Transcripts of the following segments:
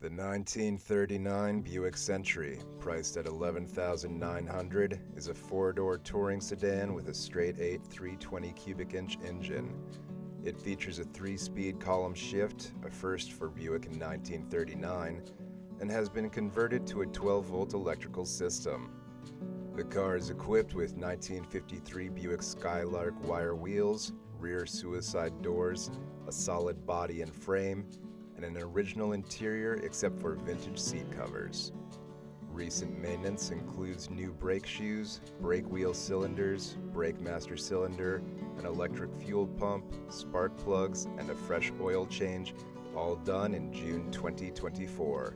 The 1939 Buick Century, priced at $11,900, is a four-door touring sedan with a straight-eight 320 cubic inch engine. It features a 3-speed column shift, a first for Buick in 1939, and has been converted to a 12-volt electrical system. The car is equipped with 1953 Buick Skylark wire wheels, rear suicide doors, a solid body and frame, and an original interior except for vintage seat covers. Recent maintenance includes new brake shoes, brake wheel cylinders, brake master cylinder, an electric fuel pump, spark plugs, and a fresh oil change, all done in June 2024.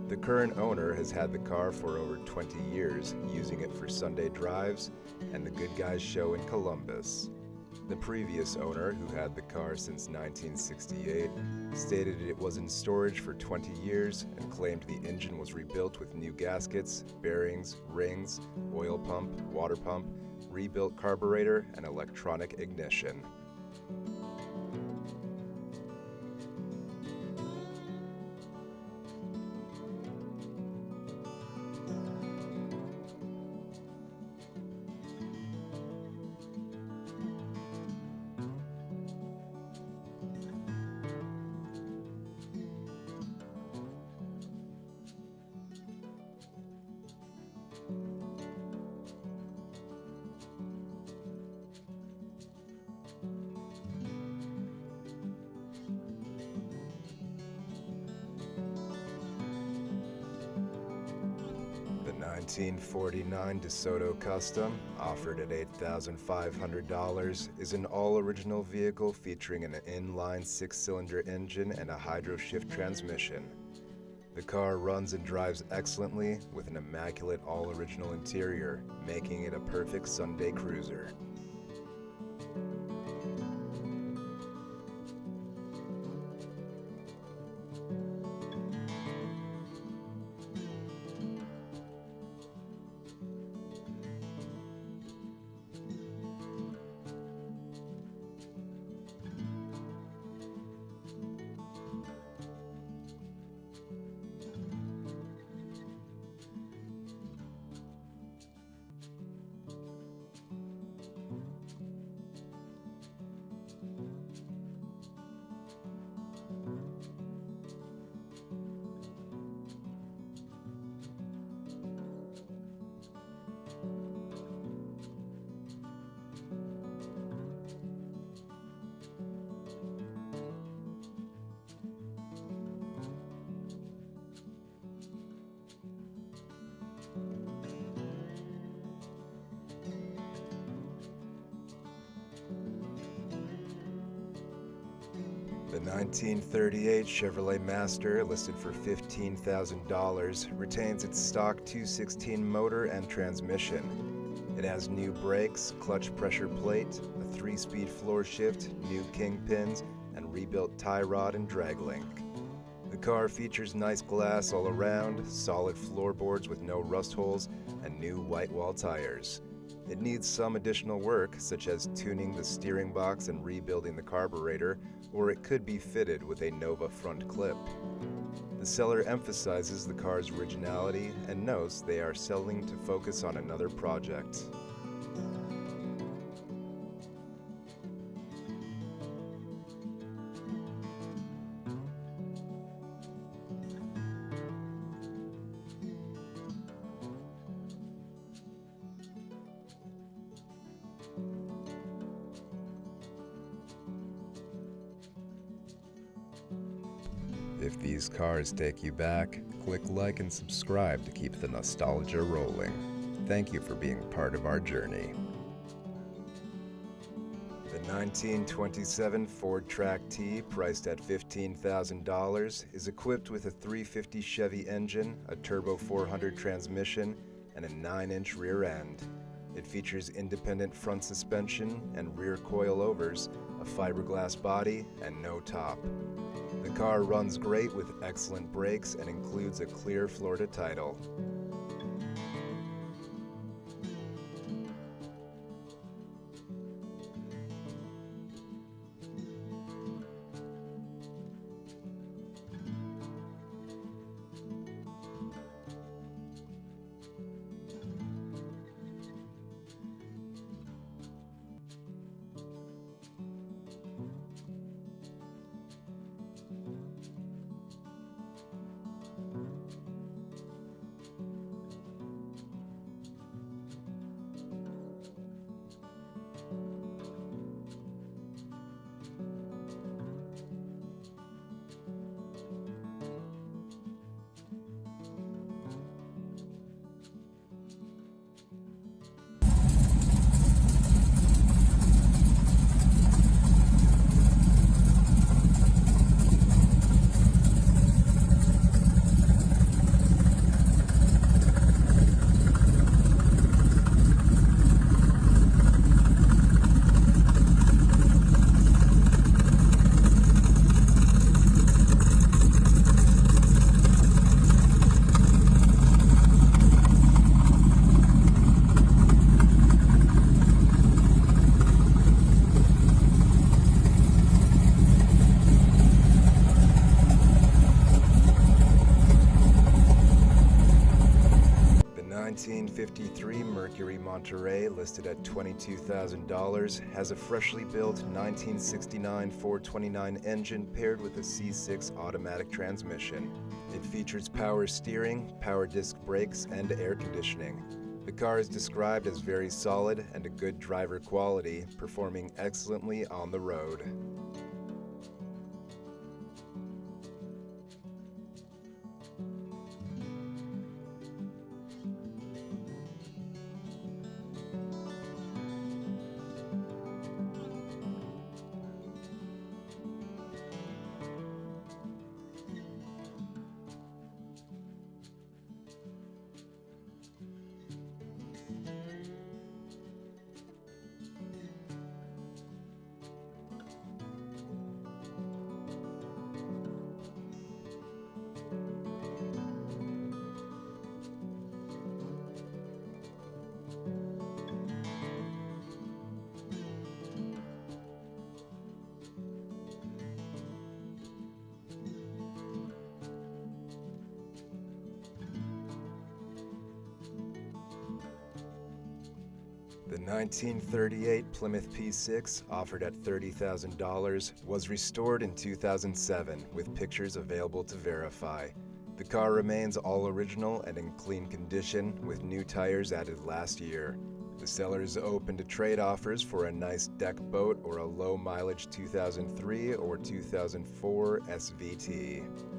The current owner has had the car for over 20 years, using it for Sunday drives and the Good Guys show in Columbus. The previous owner, who had the car since 1968, stated it was in storage for 20 years and claimed the engine was rebuilt with new gaskets, bearings, rings, oil pump, water pump, rebuilt carburetor, and electronic ignition. The 1949 DeSoto Custom, offered at $8,500, is an all-original vehicle featuring an inline 6-cylinder engine and a hydro-shift transmission. The car runs and drives excellently with an immaculate all-original interior, making it a perfect Sunday cruiser. The 1938 Chevrolet Master, listed for $15,000, retains its stock 216 motor and transmission. It has new brakes, clutch pressure plate, a 3-speed floor shift, new kingpins, and rebuilt tie rod and drag link. The car features nice glass all around, solid floorboards with no rust holes, and new white wall tires. It needs some additional work, such as tuning the steering box and rebuilding the carburetor, or it could be fitted with a Nova front clip. The seller emphasizes the car's originality and notes they are selling to focus on another project. If these cars take you back, click like and subscribe to keep the nostalgia rolling. Thank you for being part of our journey. The 1927 Ford Track T, priced at $15,000, is equipped with a 350 Chevy engine, a turbo 400 transmission, and a 9-inch rear end. It features independent front suspension and rear coilovers, a fiberglass body, and no top. The car runs great with excellent brakes and includes a clear Florida title. 1953 Mercury Monteray, listed at $22,000, has a freshly built 1969 429 engine paired with a C6 automatic transmission. It features power steering, power disc brakes, and air conditioning. The car is described as very solid and a good driver quality, performing excellently on the road. The 1938 Plymouth P6, offered at $30,000, was restored in 2007 with pictures available to verify. The car remains all original and in clean condition with new tires added last year. The seller is open to trade offers for a nice deck boat or a low mileage 2003 or 2004 SVT.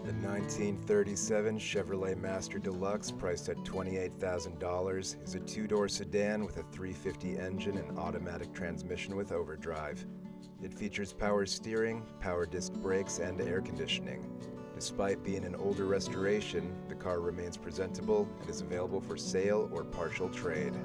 The 1937 Chevrolet Master Deluxe, priced at $28,000, is a two-door sedan with a 350 engine and automatic transmission with overdrive. It features power steering, power disc brakes, and air conditioning. Despite being an older restoration, the car remains presentable and is available for sale or partial trade.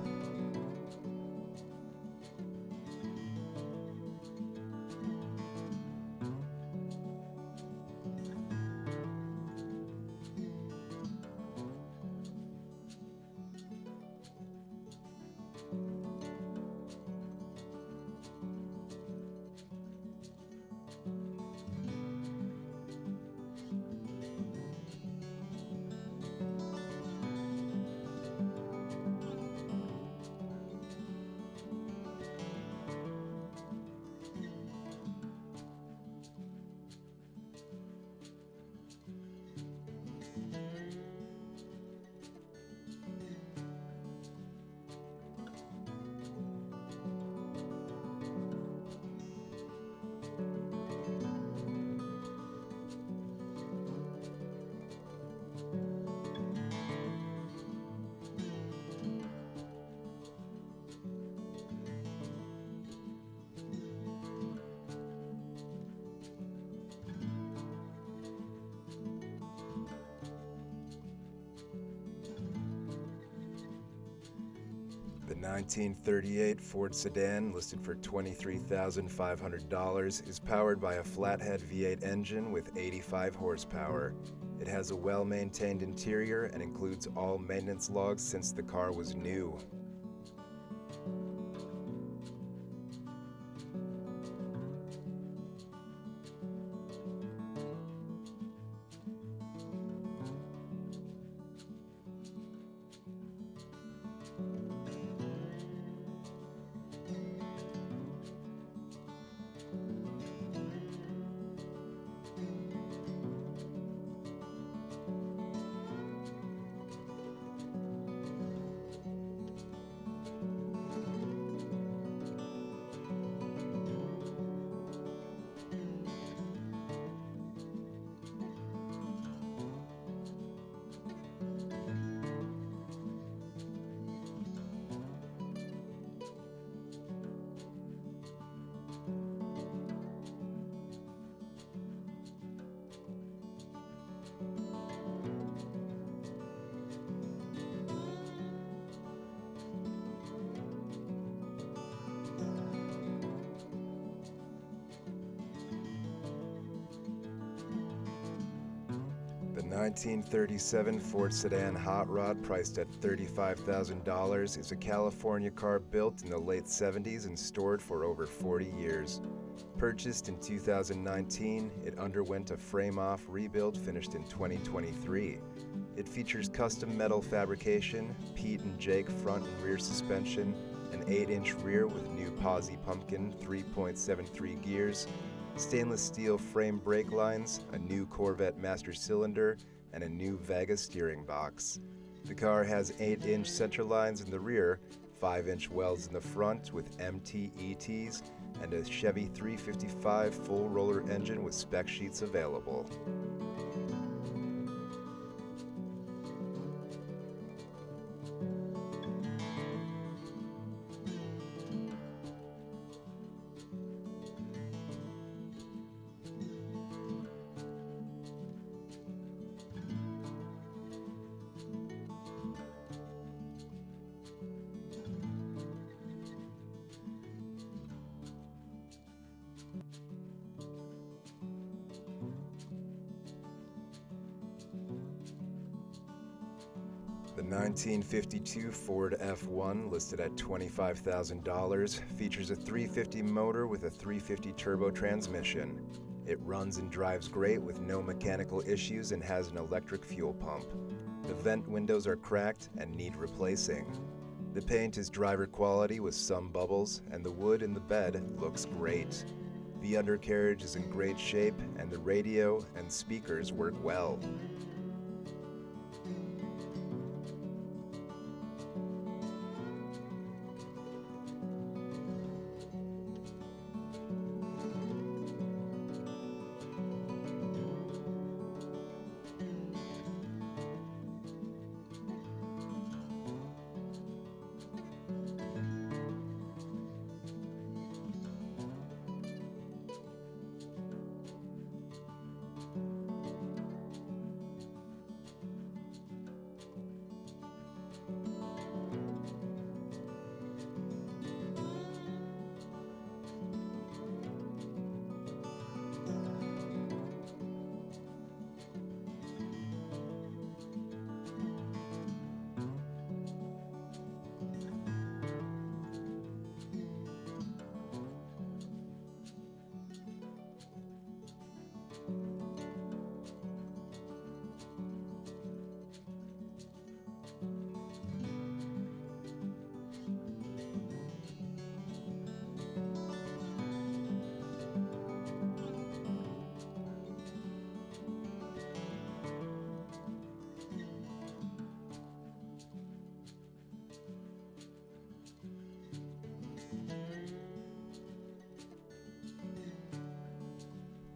The 1938 Ford Sedan, listed for $23,500, is powered by a flathead V8 engine with 85 horsepower. It has a well-maintained interior and includes all maintenance logs since the car was new. The 1937 Ford Sedan HotRod, priced at $35,000, is a California car built in the late 70s and stored for over 40 years. Purchased in 2019, it underwent a frame-off rebuild finished in 2023. It features custom metal fabrication, Pete and Jake front and rear suspension, an 8-inch rear with new Posi Pumpkin 3.73 gears, stainless steel frame brake lines, a new Corvette master cylinder, and a new Vega steering box. The car has 8-inch center lines in the rear, 5-inch welds in the front with MTETs, and a Chevy 355 full roller engine with spec sheets available. The 1952 Ford F1, listed at $25,000, features a 350 motor with a 350 turbo transmission. It runs and drives great with no mechanical issues and has an electric fuel pump. The vent windows are cracked and need replacing. The paint is driver quality with some bubbles, and the wood in the bed looks great. The undercarriage is in great shape, and the radio and speakers work well.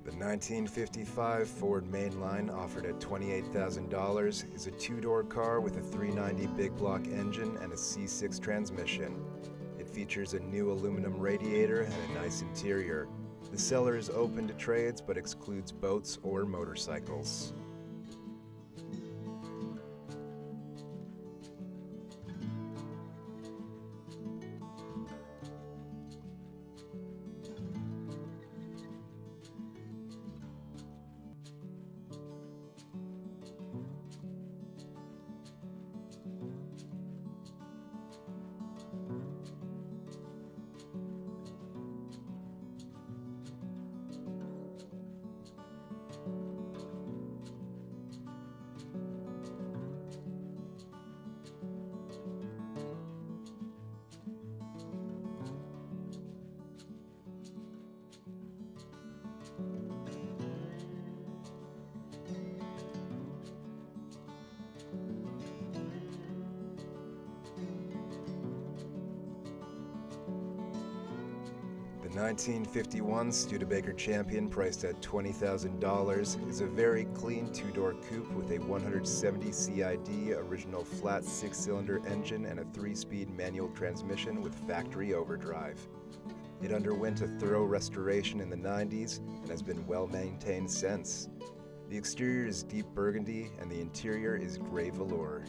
The 1955 Ford Mainline, offered at $28,000, is a two-door car with a 390 big block engine and a C6 transmission. It features a new aluminum radiator and a nice interior. The seller is open to trades but excludes boats or motorcycles. The 1951 Studebaker Champion, priced at $20,000, is a very clean two-door coupe with a 170 CID original flat 6-cylinder engine and a 3-speed manual transmission with factory overdrive. It underwent a thorough restoration in the 90s and has been well maintained since. The exterior is deep burgundy and the interior is GRAvalure.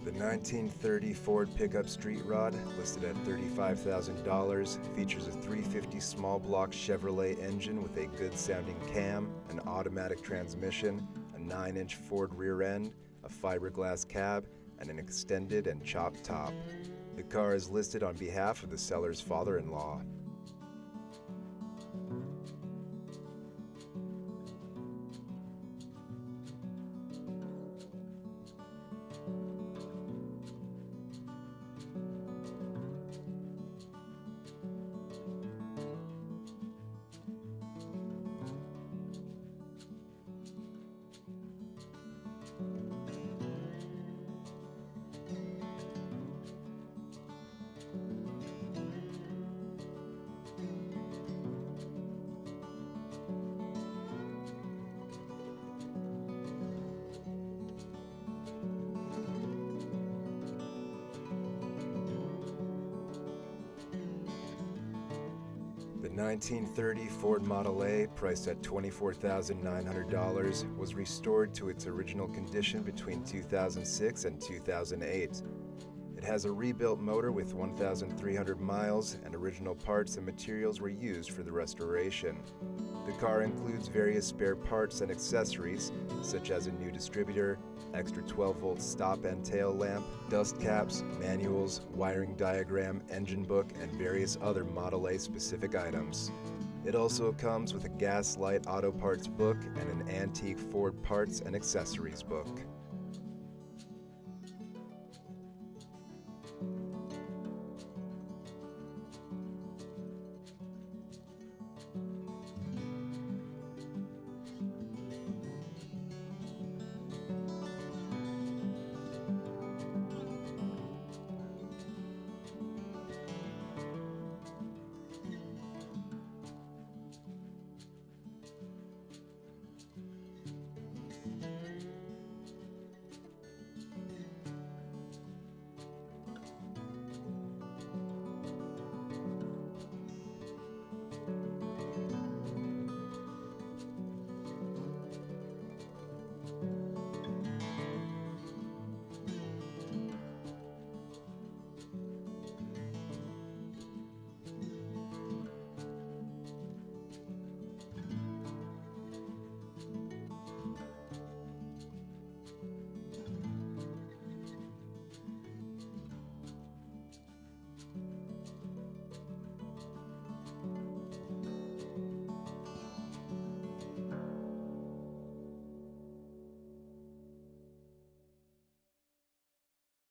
The 1930 Ford pickup street rod, listed at $35,000, features a 350 small block Chevrolet engine with a good sounding cam, an automatic transmission, a 9-inch Ford rear end, a fiberglass cab, and an extended and chopped top. The car is listed on behalf of the seller's father-in-law. The 1930 Ford Model A, priced at $24,900, was restored to its original condition between 2006 and 2008. It has a rebuilt motor with 1,300 miles, and original parts and materials were used for the restoration. The car includes various spare parts and accessories, such as a new distributor, extra 12-volt stop and tail lamp, dust caps, manuals, wiring diagram, engine book, and various other Model A specific items. It also comes with a Gaslight Auto Parts book and an antique Ford parts and accessories book.